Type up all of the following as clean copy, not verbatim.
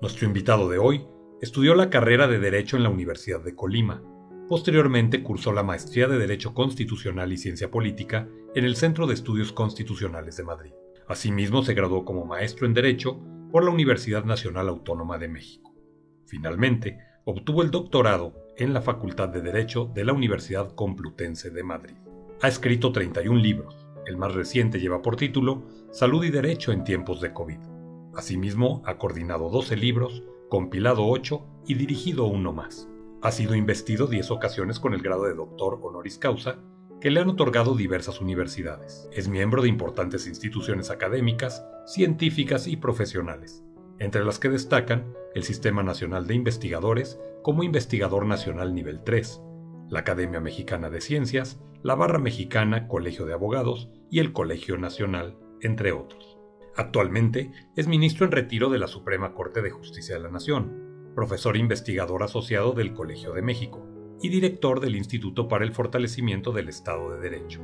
Nuestro invitado de hoy estudió la carrera de Derecho en la Universidad de Colima. Posteriormente cursó la maestría de Derecho Constitucional y Ciencia Política en el Centro de Estudios Constitucionales de Madrid. Asimismo, se graduó como maestro en Derecho por la Universidad Nacional Autónoma de México. Finalmente, obtuvo el doctorado en la Facultad de Derecho de la Universidad Complutense de Madrid. Ha escrito 31 libros. El más reciente lleva por título Salud y Derecho en tiempos de COVID. Asimismo, ha coordinado 12 libros, compilado 8 y dirigido uno más. Ha sido investido 10 ocasiones con el grado de doctor honoris causa que le han otorgado diversas universidades. Es miembro de importantes instituciones académicas, científicas y profesionales, entre las que destacan el Sistema Nacional de Investigadores como Investigador Nacional Nivel 3, la Academia Mexicana de Ciencias, la Barra Mexicana, Colegio de Abogados y el Colegio Nacional, entre otros. Actualmente es ministro en retiro de la Suprema Corte de Justicia de la Nación, profesor investigador asociado del Colegio de México y director del Instituto para el Fortalecimiento del Estado de Derecho.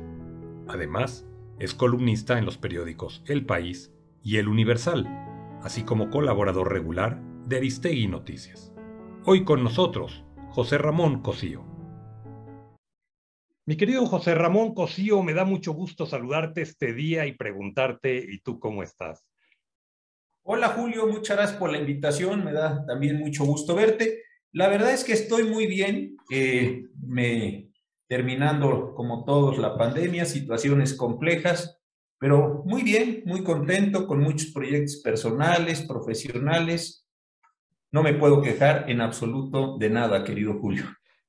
Además, es columnista en los periódicos El País y El Universal, así como colaborador regular de Aristegui Noticias. Hoy con nosotros, José Ramón Cosío. Mi querido José Ramón Cosío, me da mucho gusto saludarte este día y preguntarte, ¿y tú cómo estás? Hola Julio, muchas gracias por la invitación, me da también mucho gusto verte. La verdad es que estoy muy bien, terminando como todos la pandemia, situaciones complejas, pero muy bien, muy contento con muchos proyectos personales, profesionales. No me puedo quejar en absoluto de nada, querido Julio.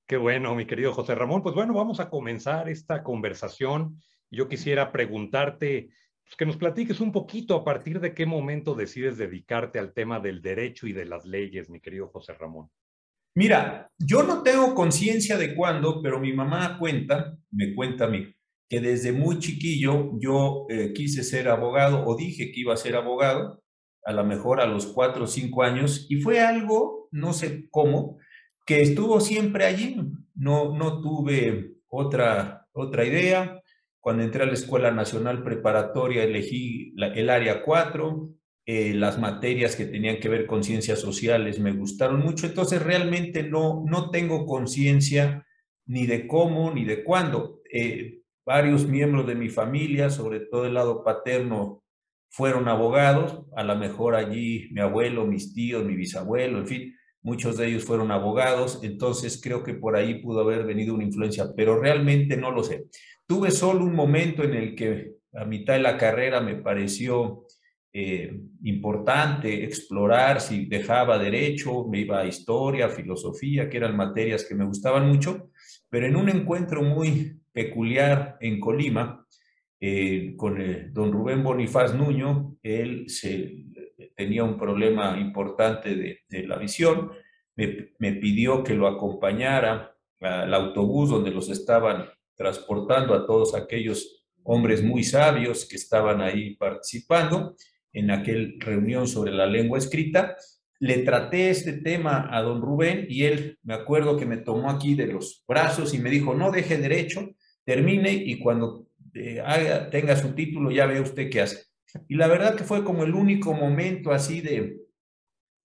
Qué bueno, mi querido José Ramón. Pues bueno, vamos a comenzar esta conversación. Yo quisiera preguntarte, pues, que nos platiques un poquito a partir de qué momento decides dedicarte al tema del derecho y de las leyes, mi querido José Ramón. Mira, yo no tengo conciencia de cuándo, pero mi mamá me cuenta a mí, que desde muy chiquillo yo quise ser abogado o dije que iba a ser abogado, a lo mejor a los 4 o 5 años, y fue algo, no sé cómo, que estuvo siempre allí. No tuve otra idea. Cuando entré a la Escuela Nacional Preparatoria elegí el área 4. Las materias que tenían que ver con ciencias sociales me gustaron mucho, entonces realmente no tengo conciencia ni de cómo ni de cuándo. Varios miembros de mi familia, sobre todo el lado paterno, fueron abogados, a lo mejor allí mi abuelo, mis tíos, mi bisabuelo, en fin, muchos de ellos fueron abogados, entonces creo que por ahí pudo haber venido una influencia, pero realmente no lo sé. Tuve solo un momento en el que a mitad de la carrera me pareció importante explorar si dejaba derecho, me iba a historia, filosofía, que eran materias que me gustaban mucho, pero en un encuentro muy peculiar en Colima, con don Rubén Bonifaz Nuño, tenía un problema importante de la visión, me pidió que lo acompañara al autobús donde los estaban transportando a todos aquellos hombres muy sabios que estaban ahí participando en aquella reunión sobre la lengua escrita. Le traté este tema a don Rubén y él, me acuerdo que me tomó aquí de los brazos y me dijo, no deje derecho, termine y cuando tenga su título ya ve usted qué hace. Y la verdad que fue como el único momento así de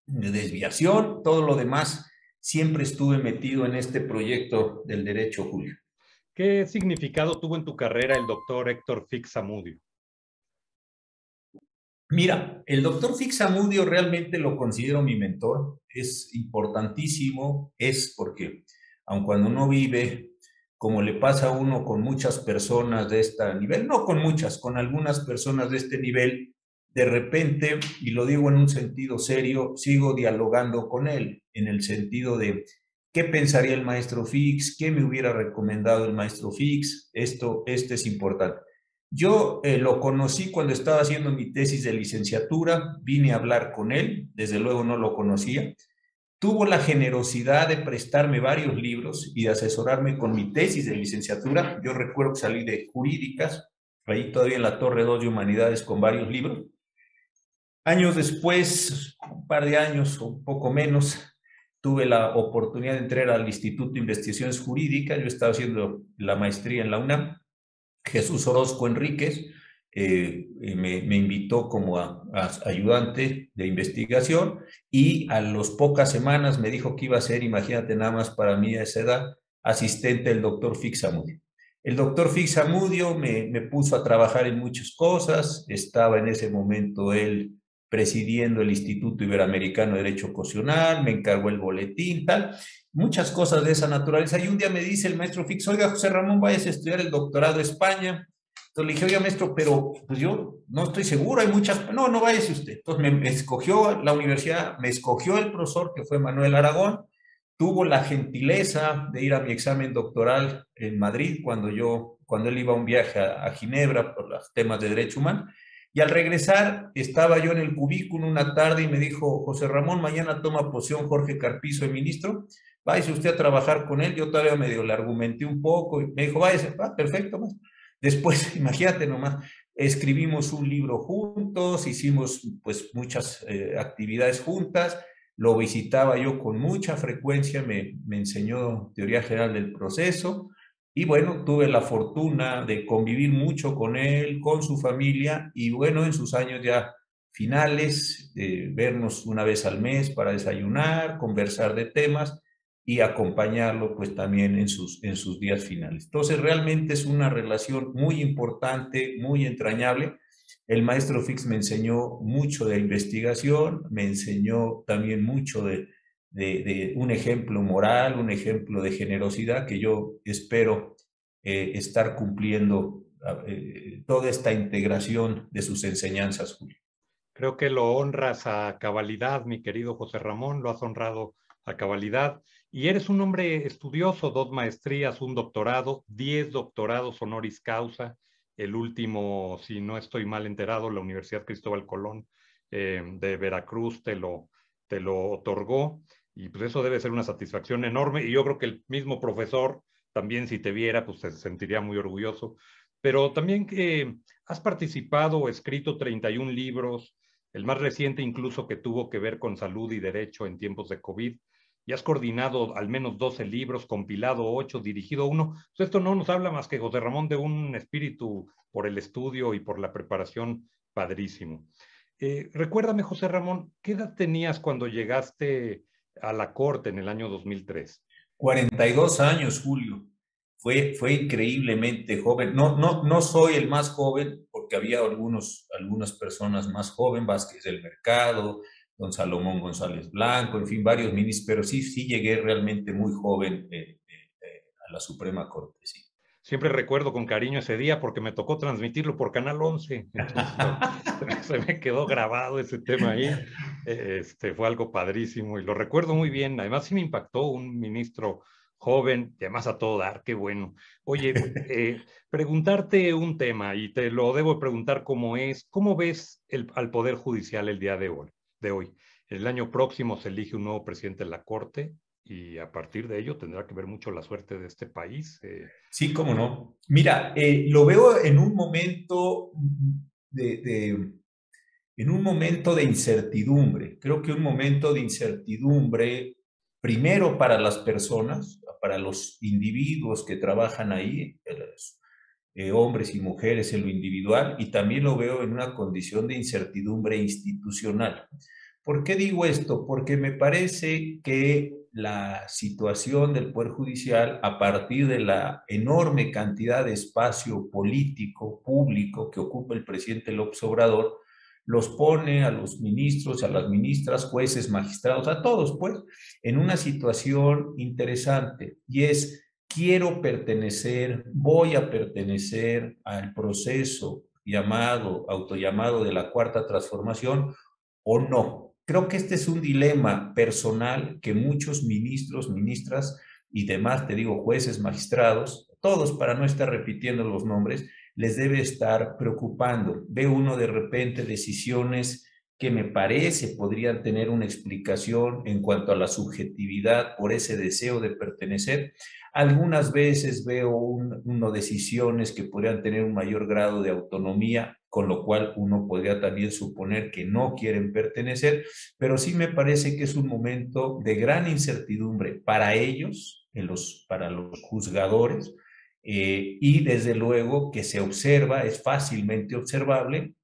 desviación, todo lo demás siempre estuve metido en este proyecto del derecho, Julio. ¿Qué significado tuvo en tu carrera el doctor Héctor Fix Zamudio? Mira, el doctor Fixamudio realmente lo considero mi mentor, es importantísimo, es porque, aun cuando uno vive, como le pasa a uno con muchas personas de este nivel, no con muchas, con algunas personas de este nivel, de repente, y lo digo en un sentido serio, sigo dialogando con él, en el sentido de qué pensaría el maestro Fix, qué me hubiera recomendado el maestro Fix, esto es importante. Yo lo conocí cuando estaba haciendo mi tesis de licenciatura, vine a hablar con él, desde luego no lo conocía. Tuvo la generosidad de prestarme varios libros y de asesorarme con mi tesis de licenciatura. Yo recuerdo que salí de jurídicas, ahí todavía en la Torre 2 de Humanidades con varios libros. Años después, un par de años o un poco menos, tuve la oportunidad de entrar al Instituto de Investigaciones Jurídicas. Yo estaba haciendo la maestría en la UNAM. Jesús Orozco Enríquez, me invitó como a ayudante de investigación y a las pocas semanas me dijo que iba a ser, imagínate nada más para mí a esa edad, asistente del doctor Fixamudio. El doctor Fixamudio me puso a trabajar en muchas cosas, estaba en ese momento él presidiendo el Instituto Iberoamericano de Derecho Constitucional, me encargó el boletín, tal, muchas cosas de esa naturaleza. Y un día me dice el maestro Fix, oiga, José Ramón, vayas a estudiar el doctorado a España. Entonces le dije, oiga, maestro, pero pues yo no estoy seguro, hay muchas, no, no váyase usted. Entonces me escogió la universidad, me escogió el profesor que fue Manuel Aragón, tuvo la gentileza de ir a mi examen doctoral en Madrid cuando él iba a un viaje a Ginebra por los temas de derecho humano. Y al regresar, estaba yo en el cubículo una tarde y me dijo, José Ramón, mañana toma posición Jorge Carpizo, el ministro, váyase usted a trabajar con él. Yo todavía medio le argumenté un poco y me dijo, váyase, perfecto, maestro. Después, imagínate nomás, escribimos un libro juntos, hicimos pues muchas actividades juntas, lo visitaba yo con mucha frecuencia, me enseñó teoría general del proceso y bueno, tuve la fortuna de convivir mucho con él, con su familia y bueno, en sus años ya finales, vernos una vez al mes para desayunar, conversar de temas y acompañarlo pues también en sus días finales. Entonces realmente es una relación muy importante, muy entrañable. El maestro Fix me enseñó mucho de investigación, me enseñó también mucho de un ejemplo moral, un ejemplo de generosidad que yo espero estar cumpliendo toda esta integración de sus enseñanzas, Julio. Creo que lo honras a cabalidad, mi querido José Ramón, lo has honrado a cabalidad. Y eres un hombre estudioso, 2 maestrías, un doctorado, 10 doctorados honoris causa. El último, si no estoy mal enterado, la Universidad Cristóbal Colón de Veracruz te lo otorgó. Y pues eso debe ser una satisfacción enorme. Y yo creo que el mismo profesor, también si te viera, pues se sentiría muy orgulloso. Pero también que has participado o escrito 31 libros, el más reciente incluso que tuvo que ver con salud y derecho en tiempos de COVID, y has coordinado al menos 12 libros, compilado 8, dirigido 1. Pues esto no nos habla más que, José Ramón, de un espíritu por el estudio y por la preparación padrísimo. Recuérdame, José Ramón, ¿qué edad tenías cuando llegaste a la corte en el año 2003? 42 años, Julio. Fue increíblemente joven. No soy el más joven, porque había algunas personas más jóvenes, Vázquez del Mercado, don Salomón González Blanco, en fin, varios ministros, pero sí llegué realmente muy joven a la Suprema Corte, sí. Siempre recuerdo con cariño ese día porque me tocó transmitirlo por Canal 11, entonces se me quedó grabado ese tema ahí. Fue algo padrísimo y lo recuerdo muy bien. Además, sí me impactó un ministro joven, y además a todo dar, qué bueno. Oye, preguntarte un tema, y te lo debo preguntar cómo es, ¿cómo ves al Poder Judicial el día de hoy? El año próximo se elige un nuevo presidente de la Corte y a partir de ello tendrá que ver mucho la suerte de este país. Sí, cómo no. Mira, lo veo en un momento en un momento de incertidumbre. Creo que un momento de incertidumbre, primero para las personas, para los individuos que trabajan ahí, hombres y mujeres en lo individual, y también lo veo en una condición de incertidumbre institucional. ¿Por qué digo esto? Porque me parece que la situación del Poder Judicial, a partir de la enorme cantidad de espacio político, público que ocupa el presidente López Obrador, los pone a los ministros, a las ministras, jueces, magistrados, a todos, pues, en una situación interesante. Y es, quiero pertenecer, voy a pertenecer al proceso autollamado de la Cuarta Transformación o no. Creo que este es un dilema personal que muchos ministros, ministras y demás, te digo, jueces, magistrados, todos para no estar repitiendo los nombres, les debe estar preocupando. Ve uno de repente decisiones que me parece podrían tener una explicación en cuanto a la subjetividad por ese deseo de pertenecer. Algunas veces veo uno decisiones que podrían tener un mayor grado de autonomía, con lo cual uno podría también suponer que no quieren pertenecer, pero sí me parece que es un momento de gran incertidumbre para ellos, para los juzgadores, y desde luego que se observa, es fácilmente observable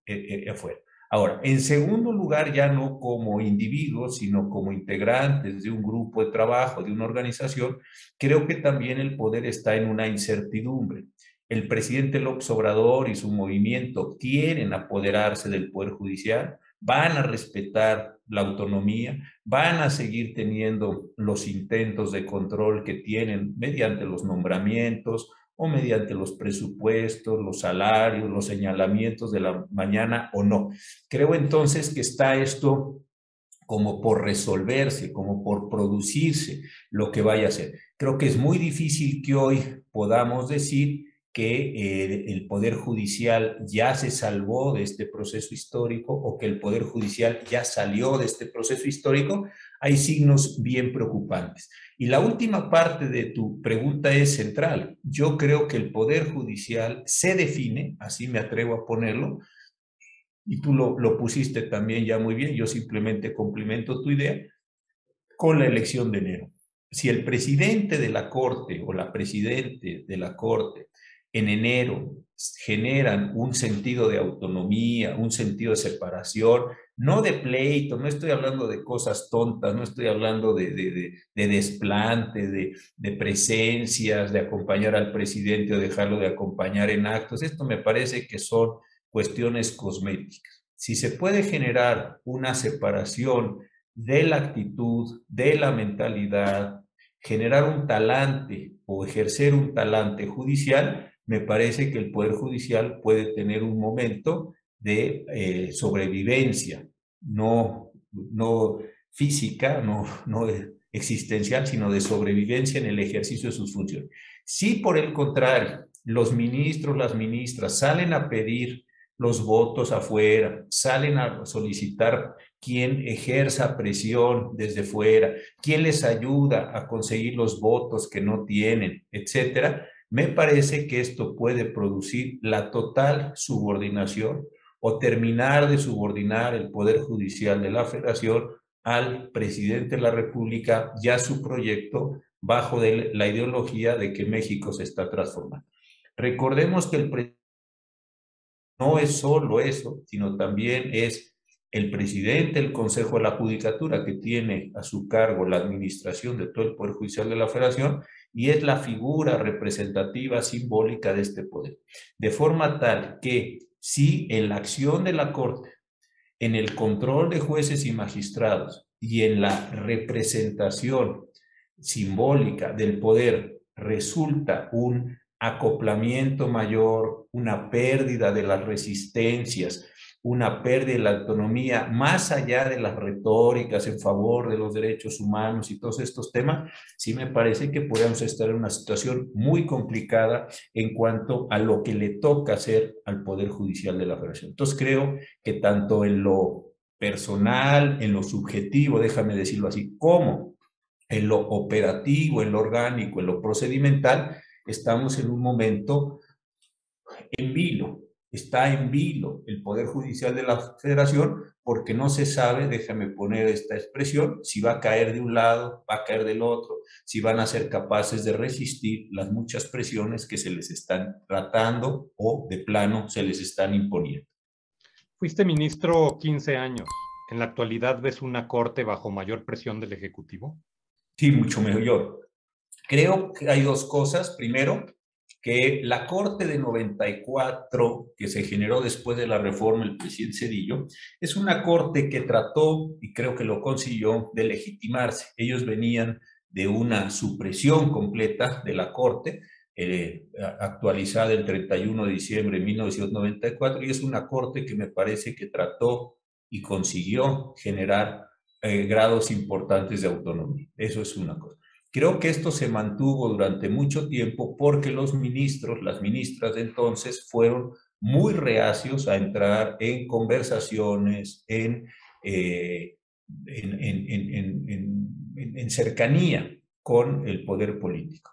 afuera. Ahora, en segundo lugar, ya no como individuos, sino como integrantes de un grupo de trabajo, de una organización, creo que también el poder está en una incertidumbre. El presidente López Obrador y su movimiento quieren apoderarse del Poder Judicial, van a respetar la autonomía, van a seguir teniendo los intentos de control que tienen mediante los nombramientos o mediante los presupuestos, los salarios, los señalamientos de la mañana o no. Creo entonces que está esto como por resolverse, como por producirse lo que vaya a ser. Creo que es muy difícil que hoy podamos decir que el Poder Judicial ya se salvó de este proceso histórico o que el Poder Judicial ya salió de este proceso histórico. Hay signos bien preocupantes. Y la última parte de tu pregunta es central. Yo creo que el Poder Judicial se define, así me atrevo a ponerlo, y tú lo pusiste también ya muy bien, yo simplemente complemento tu idea, con la elección de enero. Si el presidente de la Corte o la presidente de la Corte en enero generan un sentido de autonomía, un sentido de separación, no de pleito, no estoy hablando de cosas tontas, no estoy hablando de desplante, de presencias, de acompañar al presidente o dejarlo de acompañar en actos. Esto me parece que son cuestiones cosméticas. Si se puede generar una separación de la actitud, de la mentalidad, generar un talante o ejercer un talante judicial, me parece que el Poder Judicial puede tener un momento de sobrevivencia, no física, no existencial, sino de sobrevivencia en el ejercicio de sus funciones. Si por el contrario, los ministros, las ministras salen a pedir los votos afuera, salen a solicitar quien ejerza presión desde fuera, quien les ayuda a conseguir los votos que no tienen, etcétera, me parece que esto puede producir la total subordinación o terminar de subordinar el Poder Judicial de la Federación al presidente de la República y a su proyecto bajo la ideología de que México se está transformando. Recordemos que el presidente no es solo eso, sino también es el presidente del Consejo de la Judicatura, que tiene a su cargo la administración de todo el Poder Judicial de la Federación, y es la figura representativa simbólica de este poder. De forma tal que si en la acción de la Corte, en el control de jueces y magistrados y en la representación simbólica del poder resulta un acoplamiento mayor, una pérdida de las resistencias, una pérdida de la autonomía, más allá de las retóricas en favor de los derechos humanos y todos estos temas, sí me parece que podemos estar en una situación muy complicada en cuanto a lo que le toca hacer al Poder Judicial de la Federación. Entonces creo que tanto en lo personal, en lo subjetivo, déjame decirlo así, como en lo operativo, en lo orgánico, en lo procedimental, estamos en un momento en vilo. Está en vilo el Poder Judicial de la Federación porque no se sabe, déjame poner esta expresión, si va a caer de un lado, va a caer del otro, si van a ser capaces de resistir las muchas presiones que se les están tratando o de plano se les están imponiendo. Fuiste ministro 15 años. ¿En la actualidad ves una corte bajo mayor presión del Ejecutivo? Sí, mucho mejor. Creo que hay dos cosas. Primero, que la Corte de 94, que se generó después de la reforma del presidente Zedillo, es una corte que trató, y creo que lo consiguió, de legitimarse. Ellos venían de una supresión completa de la Corte, actualizada el 31 de diciembre de 1994, y es una corte que me parece que trató y consiguió generar grados importantes de autonomía. Eso es una cosa. Creo que esto se mantuvo durante mucho tiempo porque los ministros, las ministras de entonces, fueron muy reacios a entrar en conversaciones, en cercanía con el poder político.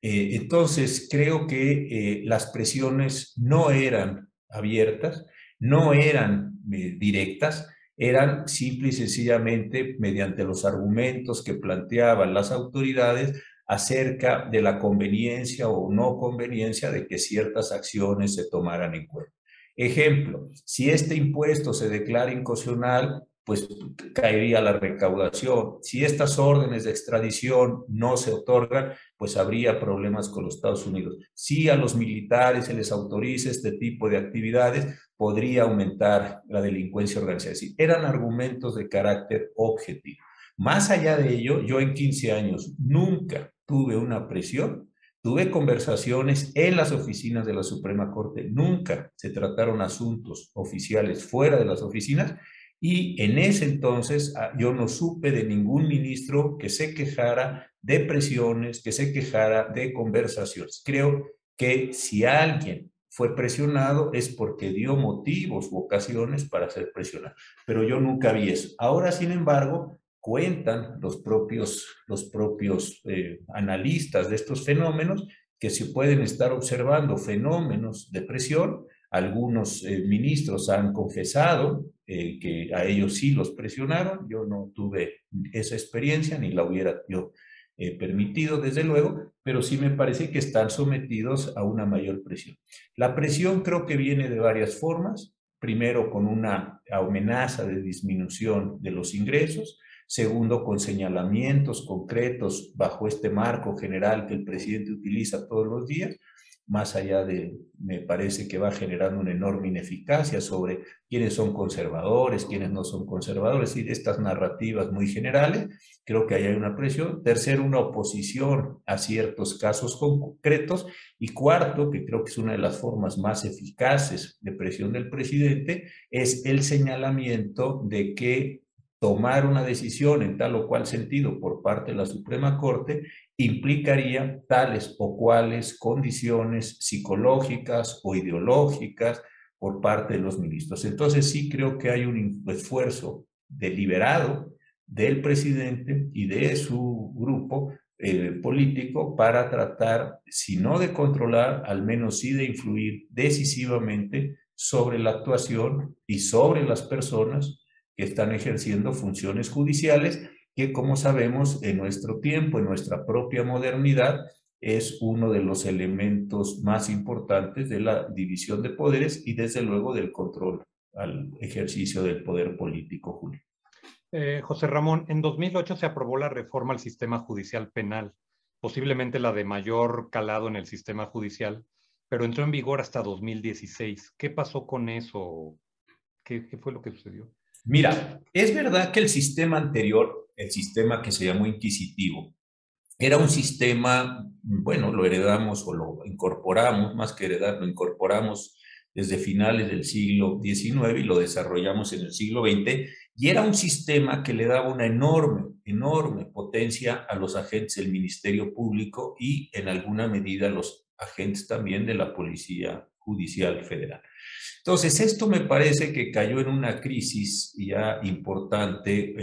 Entonces, creo que las presiones no eran abiertas, no eran directas, eran simple y sencillamente mediante los argumentos que planteaban las autoridades acerca de la conveniencia o no conveniencia de que ciertas acciones se tomaran en cuenta. Ejemplo, si este impuesto se declara inconstitucional, pues caería la recaudación. Si estas órdenes de extradición no se otorgan, pues habría problemas con los Estados Unidos. Si a los militares se les autoriza este tipo de actividades, podría aumentar la delincuencia organizada. Es decir, eran argumentos de carácter objetivo. Más allá de ello, yo en 15 años nunca tuve una presión. Tuve conversaciones en las oficinas de la Suprema Corte, nunca se trataron asuntos oficiales fuera de las oficinas y en ese entonces yo no supe de ningún ministro que se quejara de presiones, que se quejara de conversaciones. Creo que si alguien fue presionado es porque dio motivos u ocasiones para ser presionado, pero yo nunca vi eso. Ahora, sin embargo, cuentan los propios analistas de estos fenómenos que se pueden estar observando fenómenos de presión. Algunos ministros han confesado que a ellos sí los presionaron. Yo no tuve esa experiencia ni la hubiera yo permitido, desde luego, pero sí me parece que están sometidos a una mayor presión. La presión creo que viene de varias formas. Primero, con una amenaza de disminución de los ingresos. Segundo, con señalamientos concretos bajo este marco general que el presidente utiliza todos los días, más allá de, me parece que va generando una enorme ineficacia sobre quiénes son conservadores, quiénes no son conservadores, y estas narrativas muy generales, creo que ahí hay una presión. Tercero, una oposición a ciertos casos concretos. Y cuarto, que creo que es una de las formas más eficaces de presión del presidente, es el señalamiento de que tomar una decisión en tal o cual sentido por parte de la Suprema Corte implicaría tales o cuales condiciones psicológicas o ideológicas por parte de los ministros. Entonces sí creo que hay un esfuerzo deliberado del presidente y de su grupo político para tratar, si no de controlar, al menos sí de influir decisivamente sobre la actuación y sobre las personas que están ejerciendo funciones judiciales, que como sabemos en nuestro tiempo, en nuestra propia modernidad, es uno de los elementos más importantes de la división de poderes y desde luego del control al ejercicio del poder político, Julio. José Ramón, en 2008 se aprobó la reforma al sistema judicial penal, posiblemente la de mayor calado en el sistema judicial, pero entró en vigor hasta 2016. ¿Qué pasó con eso? ¿Qué fue lo que sucedió? Mira, es verdad que el sistema anterior, el sistema que se llamó inquisitivo, era un sistema, bueno, lo heredamos o lo incorporamos, más que heredar, lo incorporamos desde finales del siglo XIX y lo desarrollamos en el siglo XX, y era un sistema que le daba una enorme potencia a los agentes del Ministerio Público y en alguna medida a los agentes también de la Policía Judicial Federal. Entonces, esto me parece que cayó en una crisis ya importante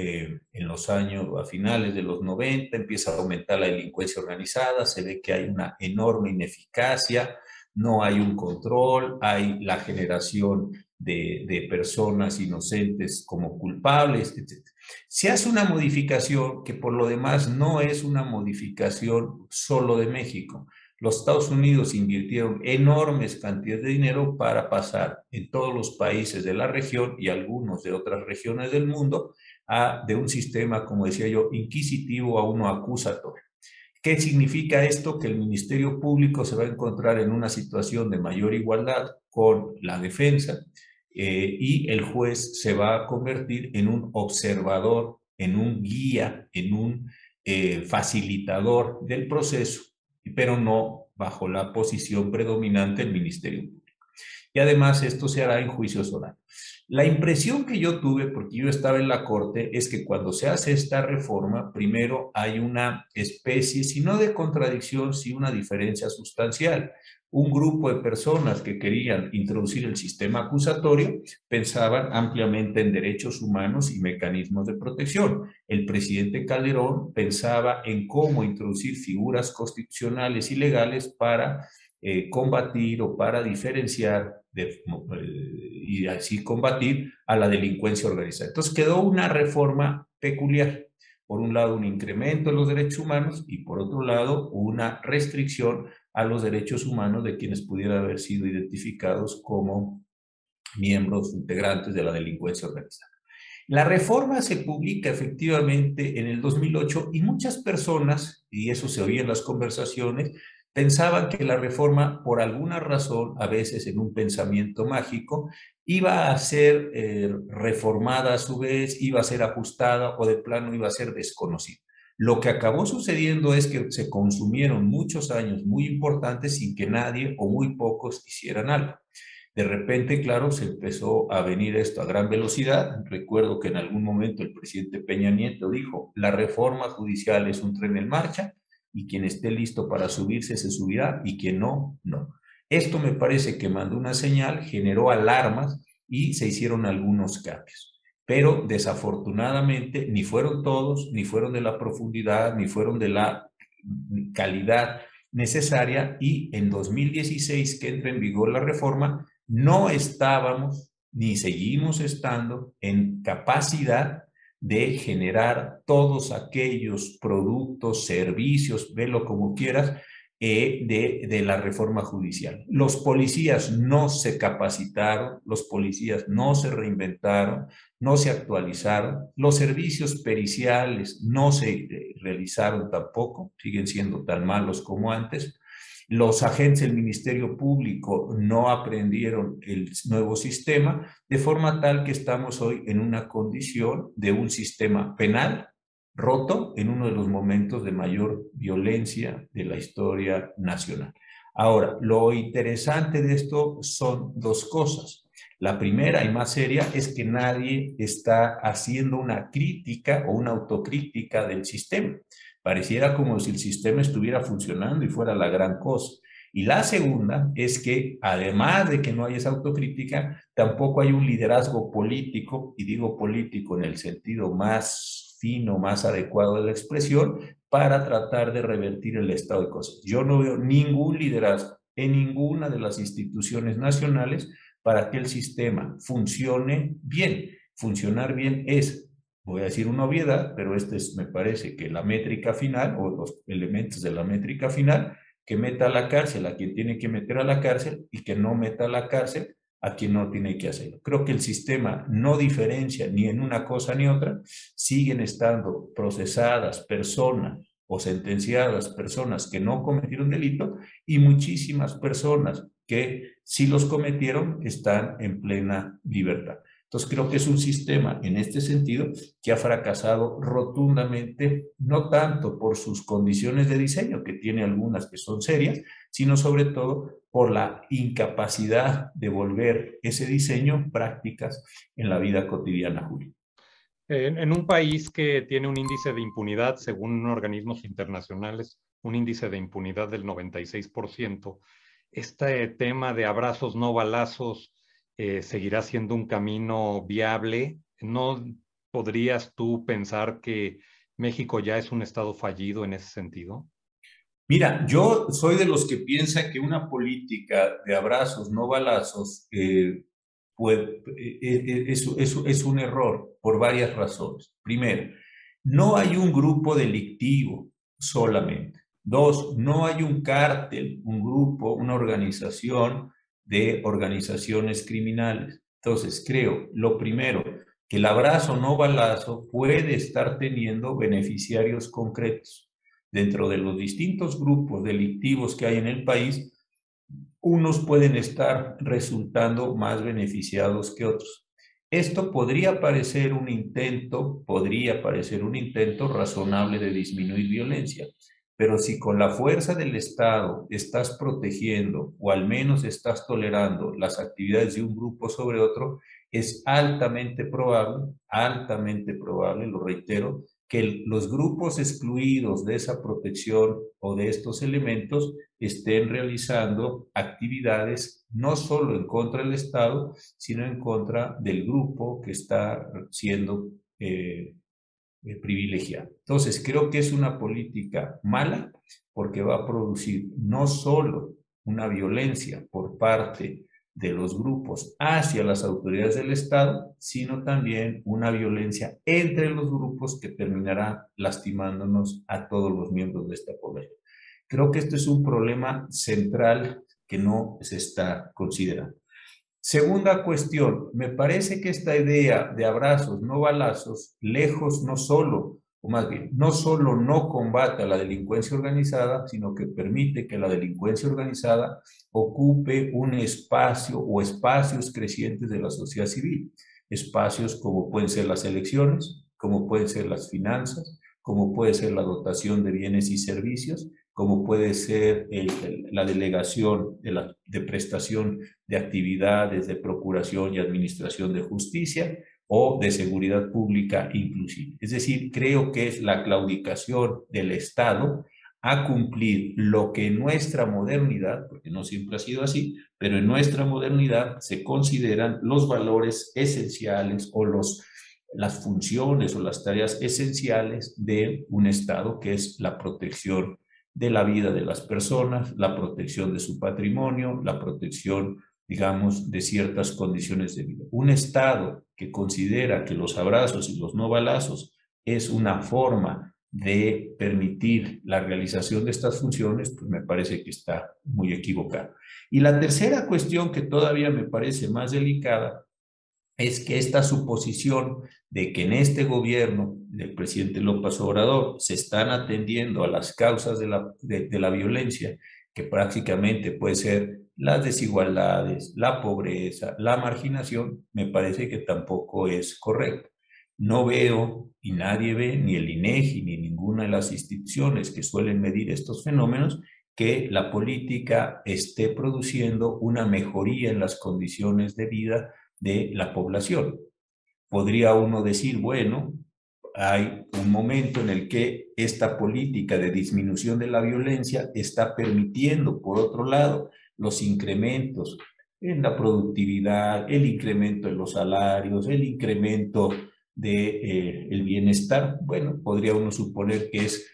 en los años, a finales de los 90, empieza a aumentar la delincuencia organizada, se ve que hay una enorme ineficacia, no hay un control, hay la generación de personas inocentes como culpables, etc. Se hace una modificación que por lo demás no es una modificación solo de México. Los Estados Unidos invirtieron enormes cantidades de dinero para pasar en todos los países de la región y algunos de otras regiones del mundo de un sistema, como decía yo, inquisitivo a uno acusatorio. ¿Qué significa esto? Que el Ministerio Público se va a encontrar en una situación de mayor igualdad con la defensa y el juez se va a convertir en un observador, en un guía, en un facilitador del proceso, pero no bajo la posición predominante del Ministerio Público. Y además esto se hará en juicios orales. La impresión que yo tuve, porque yo estaba en la Corte, es que cuando se hace esta reforma, primero hay una especie, si no de contradicción, sí una diferencia sustancial. Un grupo de personas que querían introducir el sistema acusatorio pensaban ampliamente en derechos humanos y mecanismos de protección. El presidente Calderón pensaba en cómo introducir figuras constitucionales y legales para combatir o para diferenciar y así combatir a la delincuencia organizada. Entonces quedó una reforma peculiar, Por un lado, un incremento en los derechos humanos y por otro lado, una restricción a los derechos humanos de quienes pudieran haber sido identificados como miembros integrantes de la delincuencia organizada. La reforma se publica efectivamente en el 2008 y muchas personas, y eso se oía en las conversaciones, pensaban que la reforma, por alguna razón, a veces en un pensamiento mágico, iba a ser reformada a su vez, iba a ser ajustada o de plano iba a ser desconocida. Lo que acabó sucediendo es que se consumieron muchos años muy importantes sin que nadie o muy pocos hicieran algo. De repente, claro, se empezó a venir esto a gran velocidad. Recuerdo que en algún momento el presidente Peña Nieto dijo, la reforma judicial es un tren en marcha y quien esté listo para subirse se subirá y quien no, no. Esto me parece que mandó una señal, generó alarmas y se hicieron algunos cambios. Pero desafortunadamente ni fueron todos, ni fueron de la profundidad, ni fueron de la calidad necesaria y en 2016 que entra en vigor la reforma, no estábamos ni seguimos estando en capacidad de generar todos aquellos productos, servicios, velo como quieras, de la reforma judicial. Los policías no se capacitaron, los policías no se reinventaron, no se actualizaron, los servicios periciales no se realizaron tampoco, siguen siendo tan malos como antes. Los agentes del Ministerio Público no aprendieron el nuevo sistema, de forma tal que estamos hoy en una condición de un sistema penal roto en uno de los momentos de mayor violencia de la historia nacional. Ahora, lo interesante de esto son dos cosas. La primera y más seria es que nadie está haciendo una crítica o una autocrítica del sistema. Pareciera como si el sistema estuviera funcionando y fuera la gran cosa. Y la segunda es que, además de que no hay esa autocrítica, tampoco hay un liderazgo político, y digo político en el sentido más fino, más adecuado de la expresión, para tratar de revertir el estado de cosas. Yo no veo ningún liderazgo en ninguna de las instituciones nacionales para que el sistema funcione bien. Funcionar bien es, voy a decir una obviedad, pero me parece que la métrica final o los elementos de la métrica final, que meta a la cárcel a quien tiene que meter a la cárcel y que no meta a la cárcel a quien no tiene que hacerlo. Creo que el sistema no diferencia ni en una cosa ni otra. Siguen estando procesadas personas o sentenciadas personas que no cometieron delito y muchísimas personas que sí los cometieron están en plena libertad. Entonces creo que es un sistema en este sentido que ha fracasado rotundamente, no tanto por sus condiciones de diseño, que tiene algunas que son serias, sino sobre todo por la incapacidad de volver ese diseño prácticas en la vida cotidiana, Julio. En un país que tiene un índice de impunidad, según organismos internacionales, un índice de impunidad del 96%, este tema de abrazos no balazos seguirá siendo un camino viable. ¿No podrías tú pensar que México ya es un estado fallido en ese sentido? Mira, yo soy de los que piensa que una política de abrazos, no balazos, es un error por varias razones. Primero, no hay un grupo delictivo solamente. Dos, no hay un cártel, un grupo, una organización de organizaciones criminales. Entonces, creo, lo primero, que el abrazo no balazo puede estar teniendo beneficiarios concretos dentro de los distintos grupos delictivos que hay en el país. Unos pueden estar resultando más beneficiados que otros. Esto podría parecer un intento razonable de disminuir violencia, pero si con la fuerza del Estado estás protegiendo o al menos estás tolerando las actividades de un grupo sobre otro, es altamente probable, lo reitero, que los grupos excluidos de esa protección o de estos elementos estén realizando actividades no solo en contra del Estado, sino en contra del grupo que está siendo privilegiado. Entonces, creo que es una política mala porque va a producir no solo una violencia por parte de los grupos hacia las autoridades del Estado, sino también una violencia entre los grupos que terminará lastimándonos a todos los miembros de esta población. Creo que este es un problema central que no se está considerando. Segunda cuestión, me parece que esta idea de abrazos, no balazos, lejos no solo, o más bien, no solo no combate a la delincuencia organizada, sino que permite que la delincuencia organizada ocupe un espacio o espacios crecientes de la sociedad civil. Espacios como pueden ser las elecciones, como pueden ser las finanzas, como puede ser la dotación de bienes y servicios, como puede ser la delegación de prestación de actividades de procuración y administración de justicia o de seguridad pública inclusive. Es decir, creo que es la claudicación del Estado a cumplir lo que en nuestra modernidad, porque no siempre ha sido así, pero en nuestra modernidad se consideran los valores esenciales o las funciones o las tareas esenciales de un Estado, que es la protección de la vida de las personas, la protección de su patrimonio, la protección, digamos, de ciertas condiciones de vida. Un Estado que considera que los abrazos y los no balazos es una forma de permitir la realización de estas funciones, pues me parece que está muy equivocado. Y la tercera cuestión que todavía me parece más delicada es que esta suposición de que en este gobierno del presidente López Obrador se están atendiendo a las causas de la violencia, que prácticamente puede ser las desigualdades, la pobreza, la marginación, me parece que tampoco es correcto. No veo, y nadie ve, ni el INEGI, ni ninguna de las instituciones que suelen medir estos fenómenos, que la política esté produciendo una mejoría en las condiciones de vida de la población. Podría uno decir, bueno, hay un momento en el que esta política de disminución de la violencia está permitiendo, por otro lado, los incrementos en la productividad, el incremento en los salarios, el incremento de, el bienestar. Bueno, podría uno suponer que es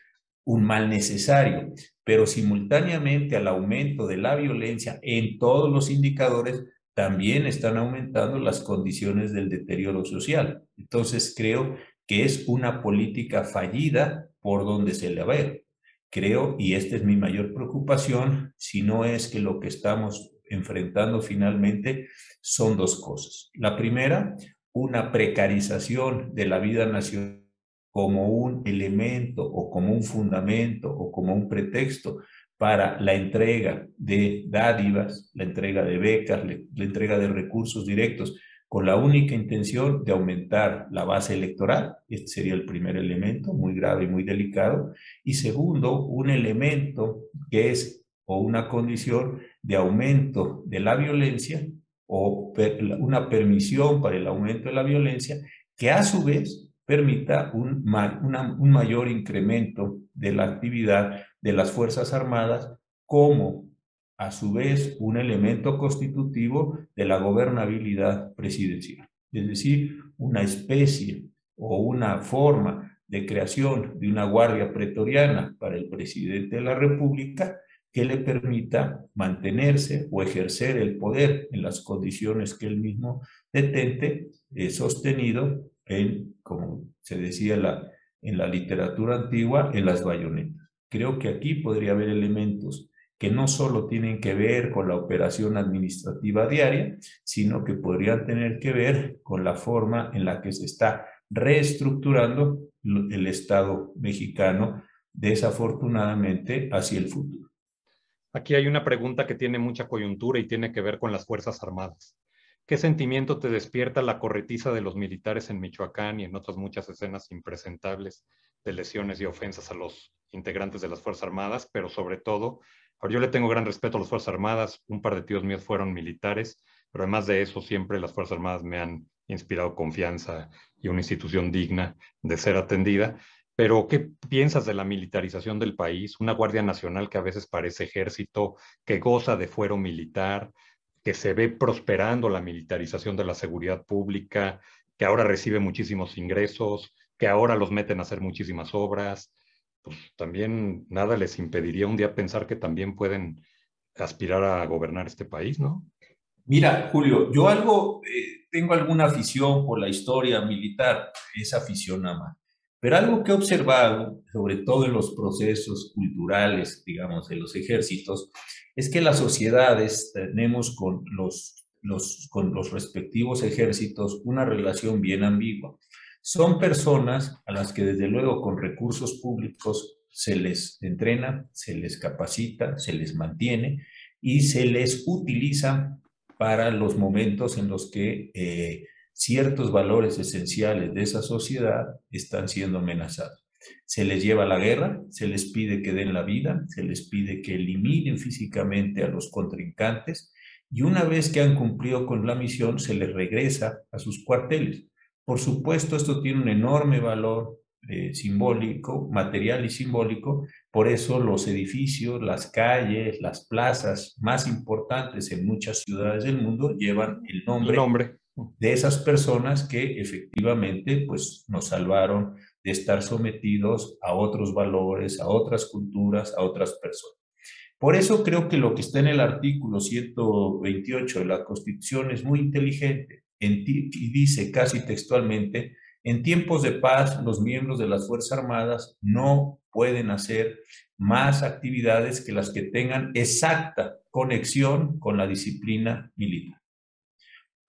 un mal necesario, pero simultáneamente al aumento de la violencia en todos los indicadores, también están aumentando las condiciones del deterioro social. Entonces creo que es una política fallida por donde se le ve. Creo, y esta es mi mayor preocupación, si no es que lo que estamos enfrentando finalmente son dos cosas. La primera, una precarización de la vida nacional como un elemento o como un fundamento o como un pretexto para la entrega de dádivas, la entrega de becas, la entrega de recursos directos, con la única intención de aumentar la base electoral. Este sería el primer elemento, muy grave y muy delicado. Y segundo, un elemento que es o una condición de aumento de la violencia o una permisión para el aumento de la violencia que a su vez permita un mayor incremento de la actividad de las Fuerzas Armadas como a su vez un elemento constitutivo de la gobernabilidad presidencial. Es decir, una especie o una forma de creación de una guardia pretoriana para el presidente de la República que le permita mantenerse o ejercer el poder en las condiciones que él mismo detente, sostenido en, como se decía en la literatura antigua, en las bayonetas. Creo que aquí podría haber elementos que no solo tienen que ver con la operación administrativa diaria, sino que podrían tener que ver con la forma en la que se está reestructurando el Estado mexicano, desafortunadamente, hacia el futuro. Aquí hay una pregunta que tiene mucha coyuntura y tiene que ver con las Fuerzas Armadas. ¿Qué sentimiento te despierta la corretiza de los militares en Michoacán y en otras muchas escenas impresentables de lesiones y ofensas a los integrantes de las Fuerzas Armadas? Pero sobre todo, yo le tengo gran respeto a las Fuerzas Armadas, un par de tíos míos fueron militares, pero además de eso siempre las Fuerzas Armadas me han inspirado confianza y una institución digna de ser atendida. Pero, ¿qué piensas de la militarización del país? Una Guardia Nacional que a veces parece ejército, que goza de fuero militar, que se ve prosperando la militarización de la seguridad pública, que ahora recibe muchísimos ingresos, que ahora los meten a hacer muchísimas obras. Pues también nada les impediría un día pensar que también pueden aspirar a gobernar este país, ¿no? Mira, Julio, tengo alguna afición por la historia militar, esa afición nada más. Pero algo que he observado, sobre todo en los procesos culturales, digamos, de los ejércitos, es que las sociedades tenemos con con los respectivos ejércitos una relación bien ambigua. Son personas a las que desde luego con recursos públicos se les entrena, se les capacita, se les mantiene y se les utiliza para los momentos en los que ciertos valores esenciales de esa sociedad están siendo amenazados. Se les lleva a la guerra, se les pide que den la vida, se les pide que eliminen físicamente a los contrincantes y una vez que han cumplido con la misión, se les regresa a sus cuarteles. Por supuesto, esto tiene un enorme valor simbólico, material y simbólico, por eso los edificios, las calles, las plazas más importantes en muchas ciudades del mundo llevan el El nombre nombre. de esas personas que efectivamente pues, nos salvaron de estar sometidos a otros valores, a otras culturas, a otras personas. Por eso creo que lo que está en el artículo 128 de la Constitución es muy inteligente y dice casi textualmente, en tiempos de paz los miembros de las Fuerzas Armadas no pueden hacer más actividades que las que tengan exacta conexión con la disciplina militar.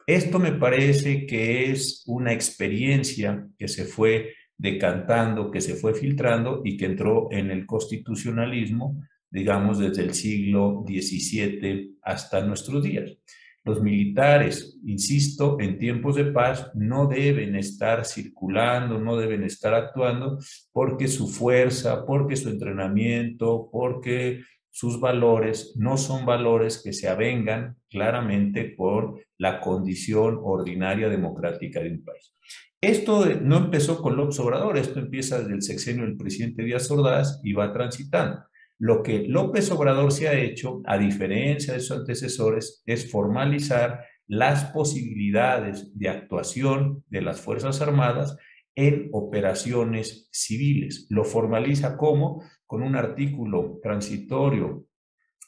Esto me parece que es una experiencia que se fue decantando, que se fue filtrando y que entró en el constitucionalismo, digamos, desde el siglo XVII hasta nuestros días. Los militares, insisto, en tiempos de paz no deben estar circulando, no deben estar actuando porque su fuerza, porque su entrenamiento, porque sus valores no son valores que se avengan claramente por la condición ordinaria democrática de un país. Esto no empezó con López Obrador, esto empieza desde el sexenio del presidente Díaz Ordaz y va transitando. Lo que López Obrador se ha hecho, a diferencia de sus antecesores, es formalizar las posibilidades de actuación de las Fuerzas Armadas en operaciones civiles. Lo formaliza como con un artículo transitorio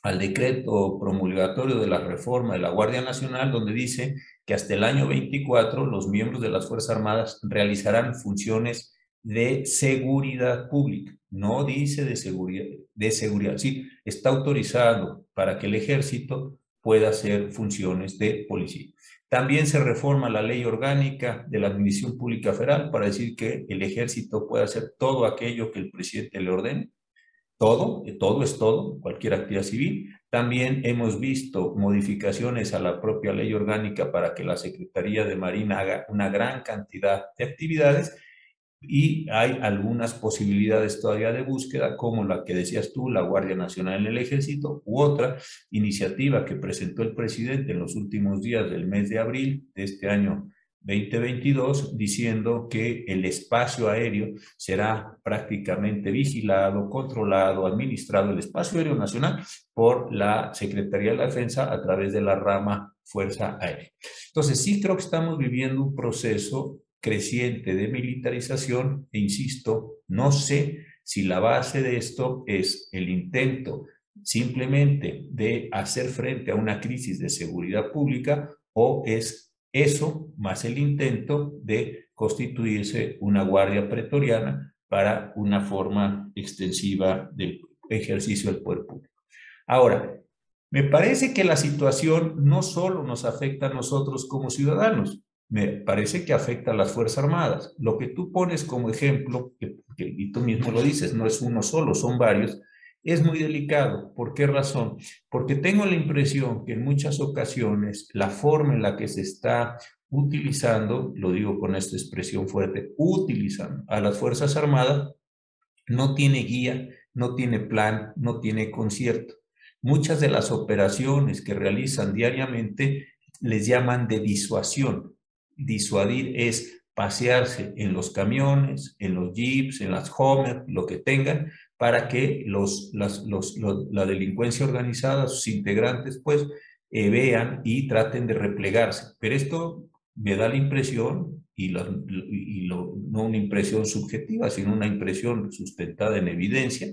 al decreto promulgatorio de la reforma de la Guardia Nacional, donde dice que hasta el año 24 los miembros de las Fuerzas Armadas realizarán funciones de seguridad pública. No dice de seguridad. Sí, está autorizado para que el ejército pueda hacer funciones de policía. También se reforma la ley orgánica de la Administración Pública Federal para decir que el ejército puede hacer todo aquello que el presidente le ordene, todo es todo, cualquier actividad civil. También hemos visto modificaciones a la propia ley orgánica para que la Secretaría de Marina haga una gran cantidad de actividades y hay algunas posibilidades todavía de búsqueda, como la que decías tú, la Guardia Nacional en el Ejército, u otra iniciativa que presentó el presidente en los últimos días del mes de abril de este año 2022, diciendo que el espacio aéreo será prácticamente vigilado, controlado, administrado, el espacio aéreo nacional, por la Secretaría de la Defensa a través de la rama Fuerza Aérea. Entonces, sí creo que estamos viviendo un proceso creciente de militarización e insisto, no sé si la base de esto es el intento simplemente de hacer frente a una crisis de seguridad pública o es eso más el intento de constituirse una guardia pretoriana para una forma extensiva del ejercicio del poder público. Ahora, me parece que la situación no solo nos afecta a nosotros como ciudadanos, me parece que afecta a las Fuerzas Armadas. Lo que tú pones como ejemplo, y tú mismo lo dices, no es uno solo, son varios, es muy delicado. ¿Por qué razón? Porque tengo la impresión que en muchas ocasiones la forma en la que se está utilizando, lo digo con esta expresión fuerte, utilizando a las Fuerzas Armadas, no tiene guía, no tiene plan, no tiene concierto. Muchas de las operaciones que realizan diariamente les llaman de disuasión. Disuadir es pasearse en los camiones, en los jeeps, en las Homer, lo que tengan, para que la delincuencia organizada, sus integrantes, pues vean y traten de replegarse. Pero esto me da la impresión, no una impresión subjetiva, sino una impresión sustentada en evidencia,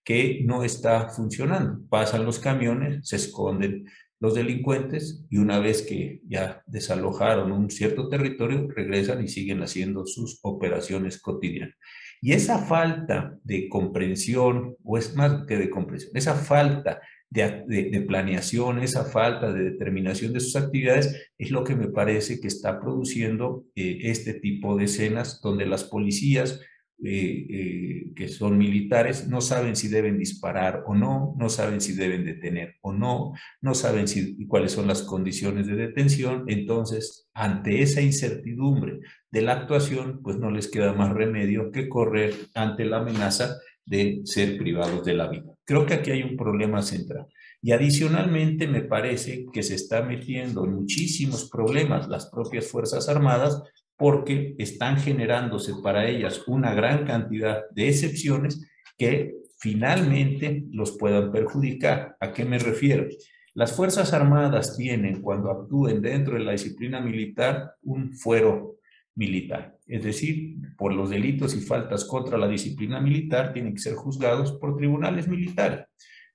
que no está funcionando. Pasan los camiones, se esconden los delincuentes y una vez que ya desalojaron un cierto territorio, regresan y siguen haciendo sus operaciones cotidianas. Y esa falta de comprensión, o es más que de comprensión, esa falta de planeación, esa falta de determinación de sus actividades, es lo que me parece que está produciendo este tipo de escenas donde las policías que son militares no saben si deben disparar o no, no saben si deben detener o no, no saben cuáles son las condiciones de detención. Entonces, ante esa incertidumbre de la actuación, pues no les queda más remedio que correr ante la amenaza de ser privados de la vida. Creo que aquí hay un problema central. Y adicionalmente me parece que se está metiendo en muchísimos problemas las propias Fuerzas Armadas porque están generándose para ellas una gran cantidad de excepciones que finalmente los puedan perjudicar. ¿A qué me refiero? Las Fuerzas Armadas tienen, cuando actúen dentro de la disciplina militar, un fuero militar. Es decir, por los delitos y faltas contra la disciplina militar tienen que ser juzgados por tribunales militares,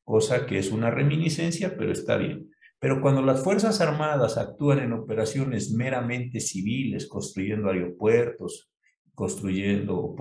cosa que es una reminiscencia, pero está bien. Pero cuando las Fuerzas Armadas actúan en operaciones meramente civiles, construyendo aeropuertos, construyendo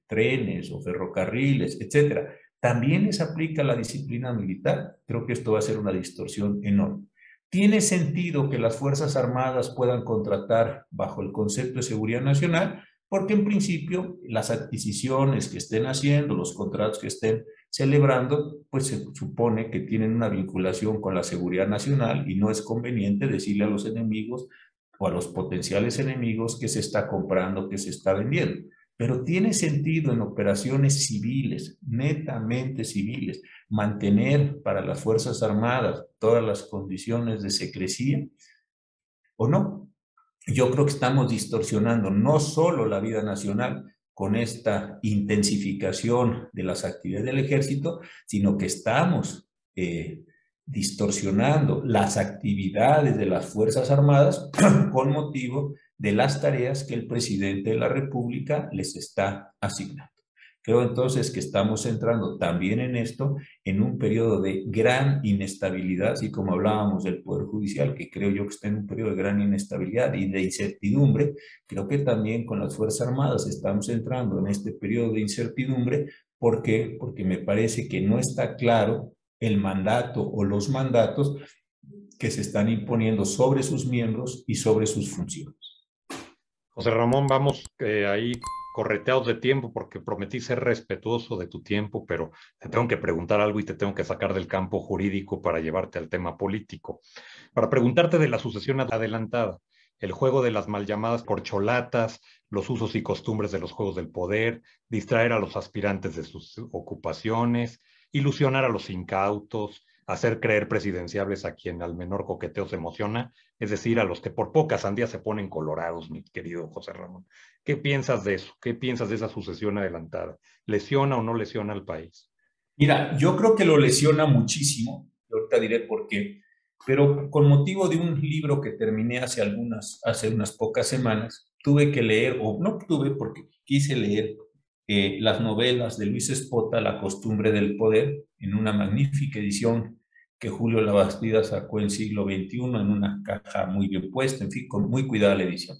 trenes o ferrocarriles, etcétera, también les aplica la disciplina militar. Creo que esto va a ser una distorsión enorme. ¿Tiene sentido que las Fuerzas Armadas puedan contratar bajo el concepto de seguridad nacional? Porque en principio las adquisiciones que estén haciendo, los contratos que estén celebrando, pues se supone que tienen una vinculación con la seguridad nacional y no es conveniente decirle a los enemigos o a los potenciales enemigos que se está comprando, que se está vendiendo. Pero tiene sentido en operaciones civiles, netamente civiles, mantener para las Fuerzas Armadas todas las condiciones de secrecía o no. Yo creo que estamos distorsionando no solo la vida nacional con esta intensificación de las actividades del ejército, sino que estamos distorsionando las actividades de las Fuerzas Armadas con motivo de las tareas que el presidente de la República les está asignando. Creo entonces que estamos entrando también en esto, en un periodo de gran inestabilidad, así como hablábamos del Poder Judicial, que creo yo que está en un periodo de gran inestabilidad y de incertidumbre. Creo que también con las Fuerzas Armadas estamos entrando en este periodo de incertidumbre. ¿Por qué? Porque me parece que no está claro el mandato o los mandatos que se están imponiendo sobre sus miembros y sobre sus funciones. José Ramón, vamos ahí correteados de tiempo porque prometí ser respetuoso de tu tiempo, pero te tengo que preguntar algo y te tengo que sacar del campo jurídico para llevarte al tema político. Para preguntarte de la sucesión adelantada, el juego de las mal llamadas corcholatas, los usos y costumbres de los juegos del poder, distraer a los aspirantes de sus ocupaciones, ilusionar a los incautos, hacer creer presidenciables a quien al menor coqueteo se emociona, es decir, a los que por pocas sandías se ponen colorados, mi querido José Ramón. ¿Qué piensas de eso? ¿Qué piensas de esa sucesión adelantada? ¿Lesiona o no lesiona al país? Mira, yo creo que lo lesiona muchísimo, y ahorita diré por qué, pero con motivo de un libro que terminé hace unas pocas semanas, tuve que leer, o no tuve porque quise leer las novelas de Luis Espota, La costumbre del poder, en una magnífica edición que Julio Labastida sacó en siglo XXI, en una caja muy bien puesta, en fin, con muy cuidada la edición.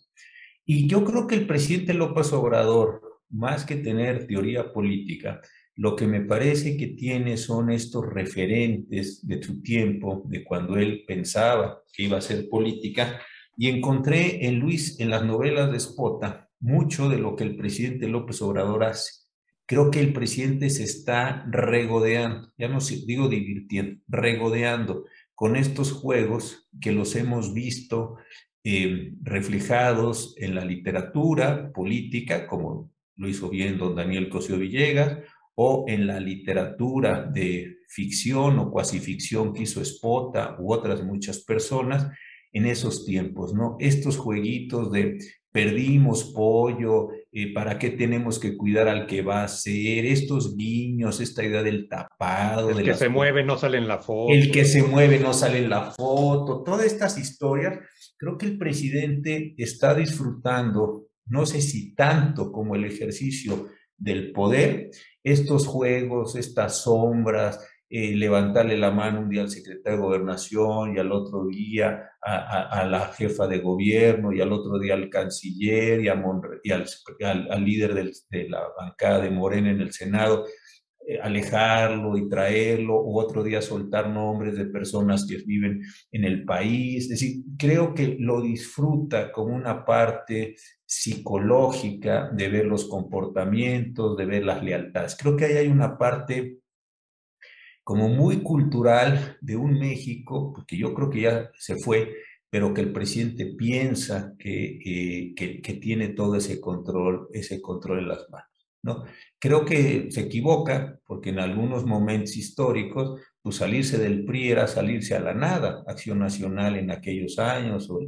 Y yo creo que el presidente López Obrador, más que tener teoría política, lo que me parece que tiene son estos referentes de su tiempo, de cuando él pensaba que iba a hacer política, y encontré en Luis, en las novelas de Espota, mucho de lo que el presidente López Obrador hace. Creo que el presidente se está regodeando, ya no digo divirtiendo, regodeando con estos juegos que los hemos visto reflejados en la literatura política, como lo hizo bien don Daniel Cosío Villegas, o en la literatura de ficción o cuasificción que hizo Espota u otras muchas personas en esos tiempos, ¿no? Estos jueguitos de perdimos pollo, ¿para qué tenemos que cuidar al que va a ser? Estos guiños, esta idea del tapado, El de que las... se mueve no sale en la El foto. que se mueve no sale en la foto, todas estas historias, creo que el presidente está disfrutando, no sé si tanto como el ejercicio del poder, estos juegos, estas sombras, levantarle la mano un día al secretario de Gobernación y al otro día a la jefa de gobierno y al otro día al canciller y al líder de la bancada de Morena en el Senado, alejarlo y traerlo, u otro día soltar nombres de personas que viven en el país. Es decir, creo que lo disfruta como una parte psicológica de ver los comportamientos, de ver las lealtades. Creo que ahí hay una parte como muy cultural de un México, porque yo creo que ya se fue, pero que el presidente piensa que tiene todo ese control en las manos, ¿no? Creo que se equivoca, porque en algunos momentos históricos, pues salirse del PRI era salirse a la nada. Acción Nacional en aquellos años, o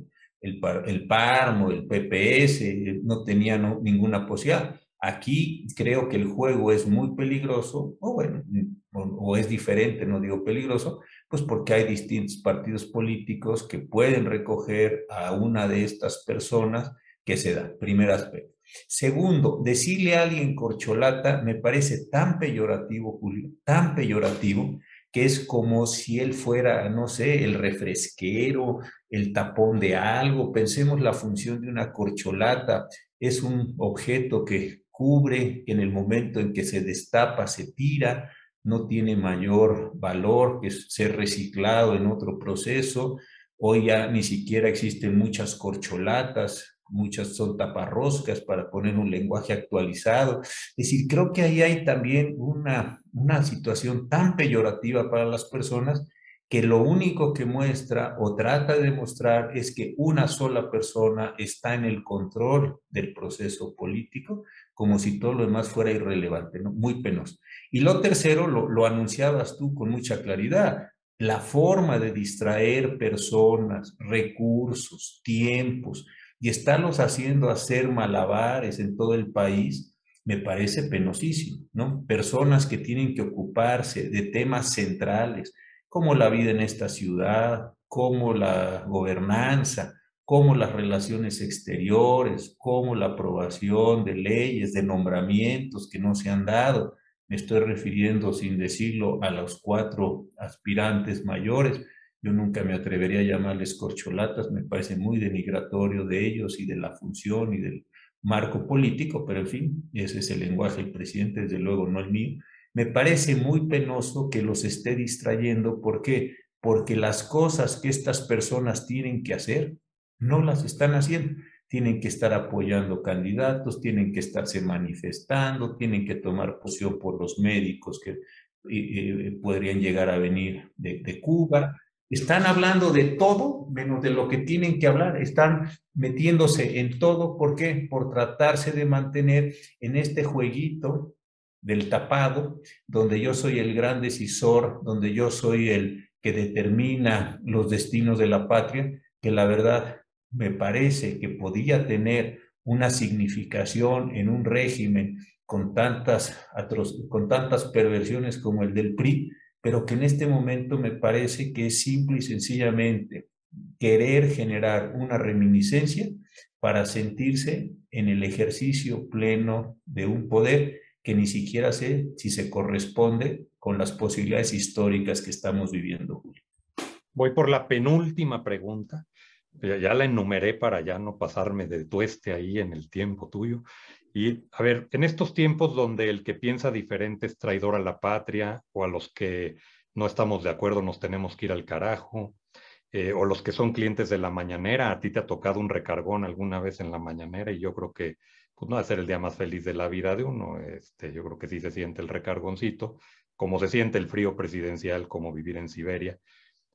el PARM o el PPS, no tenía ninguna posibilidad. Aquí creo que el juego es muy peligroso, o bueno, o es diferente, no digo peligroso, pues porque hay distintos partidos políticos que pueden recoger a una de estas personas que se da. Primer aspecto. Segundo, decirle a alguien corcholata me parece tan peyorativo, Julio, tan peyorativo, que es como si él fuera, no sé, el refresquero, el tapón de algo. Pensemos la función de una corcholata. Es un objeto que cubre, que en el momento en que se destapa se tira, no tiene mayor valor que ser reciclado en otro proceso. Hoy ya ni siquiera existen muchas corcholatas, muchas son taparroscas, para poner un lenguaje actualizado. Es decir, creo que ahí hay también una situación tan peyorativa para las personas, que lo único que muestra o trata de demostrar es que una sola persona está en el control del proceso político, como si todo lo demás fuera irrelevante, ¿no? Muy penoso. Y lo tercero, lo anunciabas tú con mucha claridad: la forma de distraer personas, recursos, tiempos, y estarlos haciendo hacer malabares en todo el país, me parece penosísimo, ¿no? Personas que tienen que ocuparse de temas centrales, como la vida en esta ciudad, como la gobernanza, como las relaciones exteriores, como la aprobación de leyes, de nombramientos que no se han dado. Me estoy refiriendo, sin decirlo, a los 4 aspirantes mayores. Yo nunca me atrevería a llamarles corcholatas, me parece muy denigratorio de ellos y de la función y del marco político, pero en fin, ese es el lenguaje del presidente, desde luego no el mío. Me parece muy penoso que los esté distrayendo. ¿Por qué? Porque las cosas que estas personas tienen que hacer no las están haciendo. Tienen que estar apoyando candidatos, tienen que estarse manifestando, tienen que tomar posición por los médicos que podrían llegar a venir de Cuba. Están hablando de todo menos de lo que tienen que hablar. Están metiéndose en todo. ¿Por qué? Por tratarse de mantener en este jueguito del tapado, donde yo soy el gran decisor, donde yo soy el que determina los destinos de la patria, que la verdad me parece que podía tener una significación en un régimen con tantas perversiones como el del PRI, pero que en este momento me parece que es simple y sencillamente querer generar una reminiscencia para sentirse en el ejercicio pleno de un poder que ni siquiera sé si se corresponde con las posibilidades históricas que estamos viviendo, Julio. Voy por la penúltima pregunta. Ya la enumeré para ya no pasarme de tueste ahí en el tiempo tuyo. Y a ver, en estos tiempos donde el que piensa diferente es traidor a la patria, o a los que no estamos de acuerdo nos tenemos que ir al carajo, o los que son clientes de la mañanera, a ti te ha tocado un recargón alguna vez en la mañanera, y yo creo que pues no va a ser el día más feliz de la vida de uno. Yo creo que sí se siente el recargoncito, como se siente el frío presidencial, como vivir en Siberia.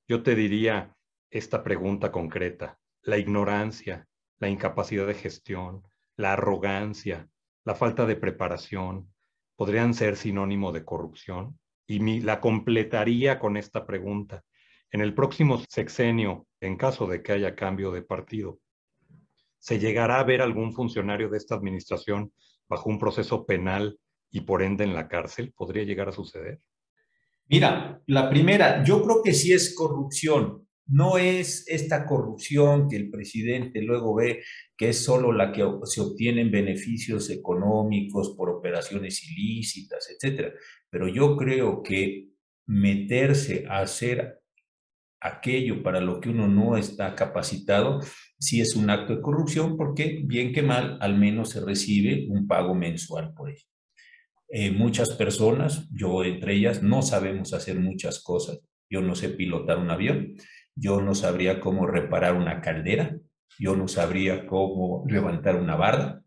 Yo te diría esta pregunta concreta: la ignorancia, la incapacidad de gestión, la arrogancia, la falta de preparación, ¿podrían ser sinónimo de corrupción? Y la completaría con esta pregunta: en el próximo sexenio, en caso de que haya cambio de partido, ¿se llegará a ver algún funcionario de esta administración bajo un proceso penal y por ende en la cárcel? ¿Podría llegar a suceder? Mira, la primera, yo creo que sí es corrupción. No es esta corrupción que el presidente luego ve, que es solo la que se obtienen beneficios económicos por operaciones ilícitas, etcétera. Pero yo creo que meterse a hacer aquello para lo que uno no está capacitado, sí es un acto de corrupción, porque bien que mal, al menos se recibe un pago mensual por ello. Muchas personas, yo entre ellas, no sabemos hacer muchas cosas. Yo no sé pilotar un avión, yo no sabría cómo reparar una caldera, yo no sabría cómo levantar una barda,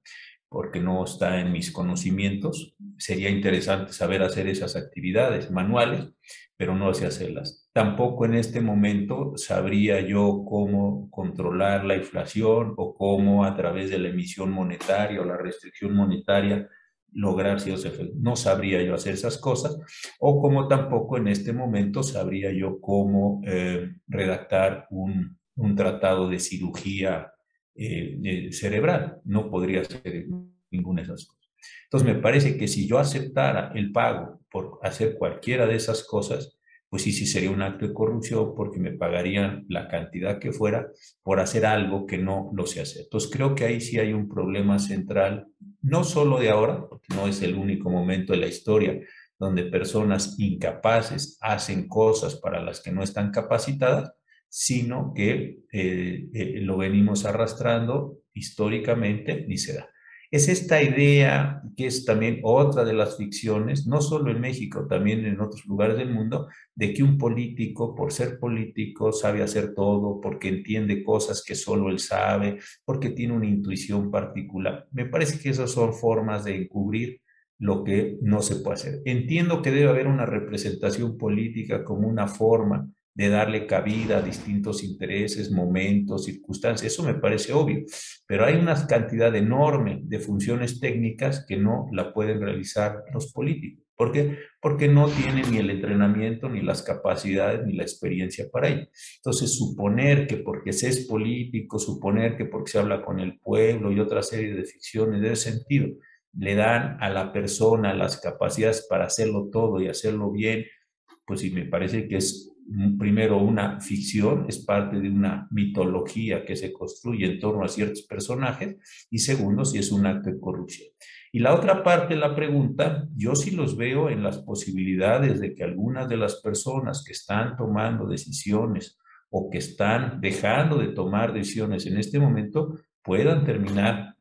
porque no está en mis conocimientos. Sería interesante saber hacer esas actividades manuales, pero no sé hacerlas. Tampoco en este momento sabría yo cómo controlar la inflación o cómo a través de la emisión monetaria o la restricción monetaria lograr ciertos efectos. No sabría yo hacer esas cosas, o como tampoco en este momento sabría yo cómo redactar un tratado de cirugía cerebral. No podría hacer ninguna de esas cosas. Entonces me parece que si yo aceptara el pago por hacer cualquiera de esas cosas, pues sí, sí sería un acto de corrupción, porque me pagarían la cantidad que fuera por hacer algo que no lo sé hacer. Entonces creo que ahí sí hay un problema central, no solo de ahora, porque no es el único momento de la historia donde personas incapaces hacen cosas para las que no están capacitadas, sino que lo venimos arrastrando históricamente y se da. Es esta idea, que es también otra de las ficciones, no solo en México, también en otros lugares del mundo, de que un político, por ser político, sabe hacer todo, porque entiende cosas que solo él sabe, porque tiene una intuición particular. Me parece que esas son formas de encubrir lo que no se puede hacer. Entiendo que debe haber una representación política como una forma de darle cabida a distintos intereses, momentos, circunstancias. Eso me parece obvio, pero hay una cantidad enorme de funciones técnicas que no la pueden realizar los políticos. ¿Por qué? Porque no tienen ni el entrenamiento, ni las capacidades, ni la experiencia para ello. Entonces, suponer que porque se es político, suponer que porque se habla con el pueblo y otra serie de ficciones de ese sentido, le dan a la persona las capacidades para hacerlo todo y hacerlo bien, pues sí, me parece que es primero una ficción, es parte de una mitología que se construye en torno a ciertos personajes, y segundo, si es un acto de corrupción. Y la otra parte de la pregunta, yo sí los veo en las posibilidades de que algunas de las personas que están tomando decisiones o que están dejando de tomar decisiones en este momento puedan terminar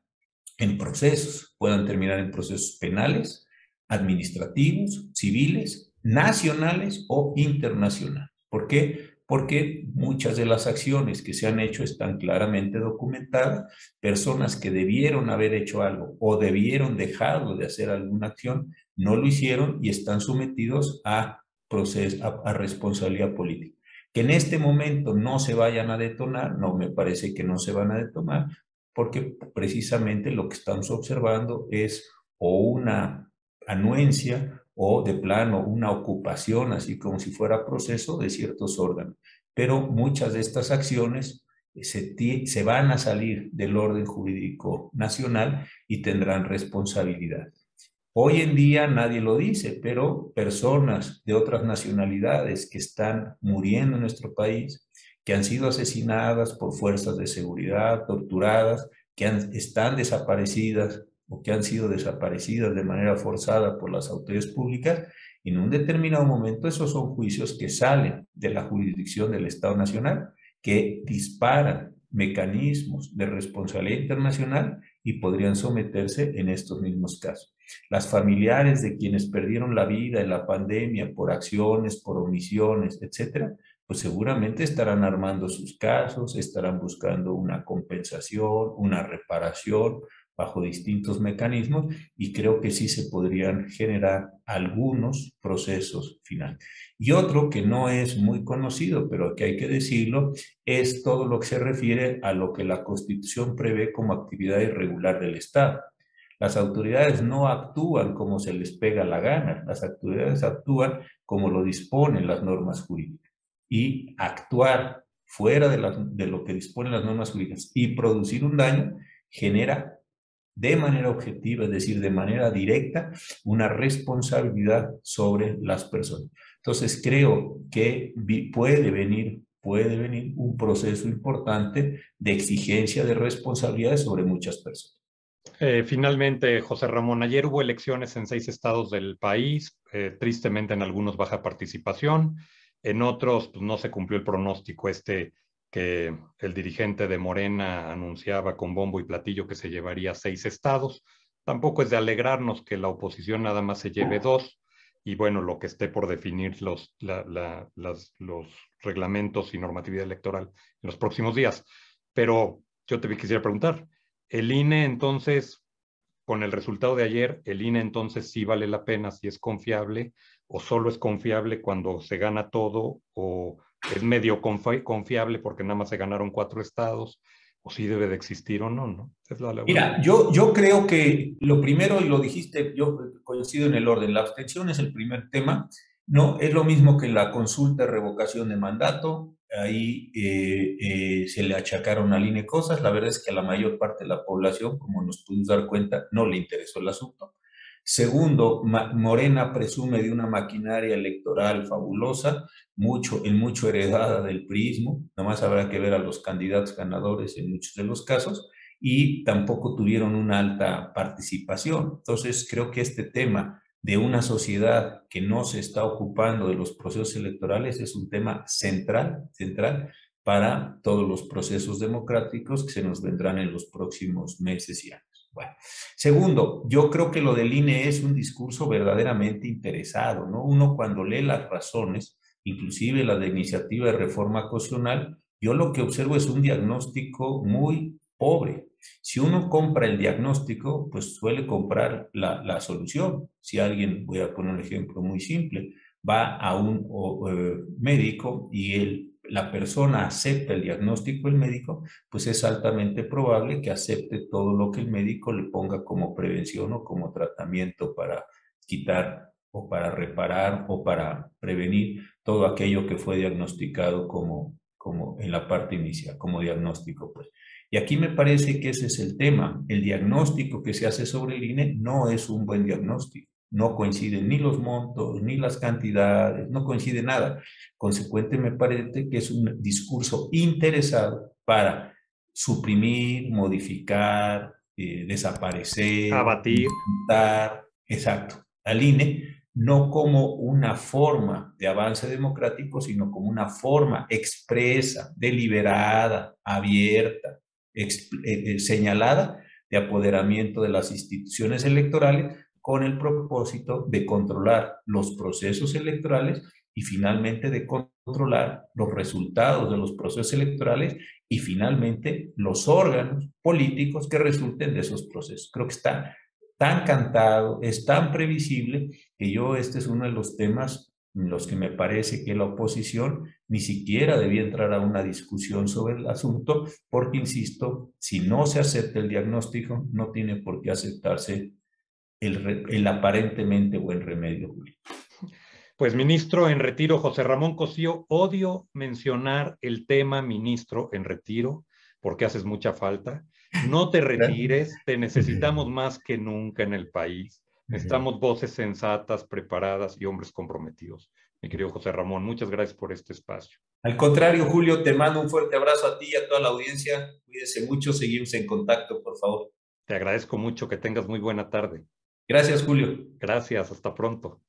puedan terminar en procesos penales, administrativos, civiles, nacionales o internacionales. ¿Por qué? Porque muchas de las acciones que se han hecho están claramente documentadas. Personas que debieron haber hecho algo o debieron dejado de hacer alguna acción, no lo hicieron y están sometidos a responsabilidad política. Que en este momento no se vayan a detonar, no, me parece que no se van a detonar, porque precisamente lo que estamos observando es o una anuencia o de plano una ocupación, así como si fuera proceso de ciertos órganos. Pero muchas de estas acciones se van a salir del orden jurídico nacional y tendrán responsabilidad. Hoy en día nadie lo dice, pero personas de otras nacionalidades que están muriendo en nuestro país, que han sido asesinadas por fuerzas de seguridad, torturadas, están desaparecidas o que han sido desaparecidas de manera forzada por las autoridades públicas, en un determinado momento esos son juicios que salen de la jurisdicción del Estado Nacional, que disparan mecanismos de responsabilidad internacional y podrían someterse en estos mismos casos. Las familiares de quienes perdieron la vida en la pandemia por acciones, por omisiones, etcétera, pues seguramente estarán armando sus casos, estarán buscando una compensación, una reparación bajo distintos mecanismos, y creo que sí se podrían generar algunos procesos finales. Y otro que no es muy conocido, pero que hay que decirlo, es todo lo que se refiere a lo que la Constitución prevé como actividad irregular del Estado. Las autoridades no actúan como se les pega la gana, las autoridades actúan como lo disponen las normas jurídicas. Y actuar fuera de lo que disponen las normas jurídicas y producir un daño genera de manera objetiva, es decir, de manera directa, una responsabilidad sobre las personas. Entonces creo que puede venir un proceso importante de exigencia de responsabilidades sobre muchas personas. Finalmente, José Ramón, ayer hubo elecciones en 6 estados del país. tristemente en algunos baja participación, en otros pues, no se cumplió el pronóstico que el dirigente de Morena anunciaba con bombo y platillo que se llevaría 6 estados. Tampoco es de alegrarnos que la oposición nada más se lleve 2 y bueno, lo que esté por definir los reglamentos y normatividad electoral en los próximos días. Pero yo te quisiera preguntar, ¿el INE entonces, con el resultado de ayer, el INE entonces sí vale la pena, si es confiable, o solo es confiable cuando se gana todo, o es medio confiable porque nada más se ganaron 4 estados, o si debe de existir o no, ¿no? Es la buena Mira, pregunta. yo creo que lo primero, y lo dijiste, yo coincido en el orden, la abstención es el primer tema, ¿no? Es lo mismo que la consulta de revocación de mandato, ahí se le achacaron al INE cosas, la verdad es que a la mayor parte de la población, como nos pudimos dar cuenta, no le interesó el asunto. Segundo, Morena presume de una maquinaria electoral fabulosa, en mucho heredada del prismo, nomás habrá que ver a los candidatos ganadores en muchos de los casos y tampoco tuvieron una alta participación. Entonces, creo que este tema de una sociedad que no se está ocupando de los procesos electorales es un tema central para todos los procesos democráticos que se nos vendrán en los próximos meses y años. Bueno, segundo, yo creo que lo del INE es un discurso verdaderamente interesado, ¿no? Uno cuando lee las razones, inclusive la de iniciativa de reforma constitucional, yo lo que observo es un diagnóstico muy pobre. Si uno compra el diagnóstico, pues suele comprar la solución. Si alguien, voy a poner un ejemplo muy simple, va a un médico y la persona acepta el diagnóstico del médico, pues es altamente probable que acepte todo lo que el médico le ponga como prevención o como tratamiento para quitar o para reparar o para prevenir todo aquello que fue diagnosticado como en la parte inicial, como diagnóstico, pues. Y aquí me parece que ese es el tema. El diagnóstico que se hace sobre el INE no es un buen diagnóstico. No coinciden ni los montos, ni las cantidades, no coincide nada. Consecuente, me parece que es un discurso interesado para suprimir, modificar, desaparecer, Abatir. dar, exacto, al INE, no como una forma de avance democrático, sino como una forma expresa, deliberada, abierta, señalada de apoderamiento de las instituciones electorales con el propósito de controlar los procesos electorales y finalmente de controlar los resultados de los procesos electorales y finalmente los órganos políticos que resulten de esos procesos. Creo que está tan cantado, es tan previsible que este es uno de los temas en los que me parece que la oposición ni siquiera debía entrar a una discusión sobre el asunto, porque, insisto, si no se acepta el diagnóstico, no tiene por qué aceptarse el aparentemente buen remedio, Julio. Pues ministro en retiro, José Ramón Cosío, odio mencionar el tema ministro en retiro porque haces mucha falta. No te retires, te necesitamos más que nunca en el país. Necesitamos voces sensatas, preparadas y hombres comprometidos. Mi querido José Ramón, muchas gracias por este espacio. Al contrario, Julio, te mando un fuerte abrazo a ti y a toda la audiencia. Cuídese mucho, seguimos en contacto, por favor. Te agradezco mucho, que tengas muy buena tarde. Gracias, Julio. Gracias, hasta pronto.